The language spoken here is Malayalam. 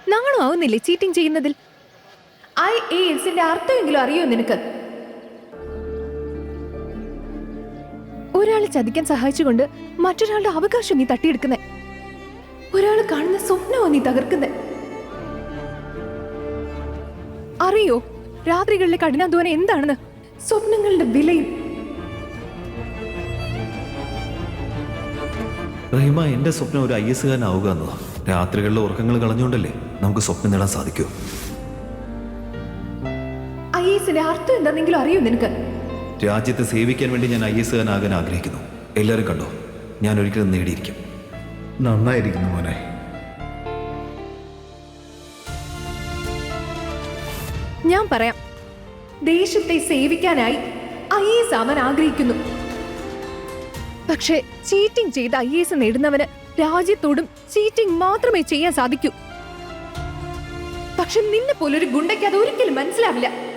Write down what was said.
നാണോ ആവുന്നില്ലേ ചീറ്റിംഗ് ചെയ്യുന്നതിൽ? IASന്റെ അർത്ഥമെങ്കിലും അറിയോ നിനക്ക്? ഒരാളെ ചതിക്കാൻ സഹായിച്ചുകൊണ്ട് മറ്റൊരാളുടെ അവകാശം നീ തട്ടിയെടുക്കുന്നേ. ഒരാൾ കാണുന്ന സ്വപ്നമോ നീ തകർക്കുന്നേ. അറിയോ രാത്രികളിലെ കഠിനാധ്വാനം എന്താണെന്ന്? സ്വപ്നങ്ങളുടെ വിലയും. റഹിമ, എന്റെ സ്വപ്നം ഒരു IAS കാരനാവുക എന്നതാ. രാത്രികളിലെ ഉറക്കങ്ങൾ കളഞ്ഞുകൊണ്ടല്ലേ നമുക്ക് സ്വപ്നം നേടാൻ സാധിക്കൂ. IASന്റെ അർത്ഥം എന്താണെങ്കിലും അറിയോ നിനക്ക്? രാജ്യത്തെ സേവിക്കാൻ വേണ്ടി ഞാൻ IAS കാരനാകാൻ ആഗ്രഹിക്കുന്നു. എല്ലാവരും കണ്ടോ, ഞാൻ ഒരിക്കലും നേടിയിരിക്കും. നന്നായിരിക്കുന്നു മോനെ. ഞാൻ പറയാം, ദേശത്തെ സേവിക്കാനായി IAS ആവാൻ ആഗ്രഹിക്കുന്നു. പക്ഷെ ചീറ്റിംഗ് ചെയ്ത് IAS നേടുന്നവന് രാജ്യത്തോടും ചീറ്റിംഗ് മാത്രമേ ചെയ്യാൻ സാധിക്കൂ. പക്ഷെ നിന്നെ പോലൊരു ഗുണ്ടയ്ക്ക് അത് ഒരിക്കലും മനസ്സിലാവില്ല.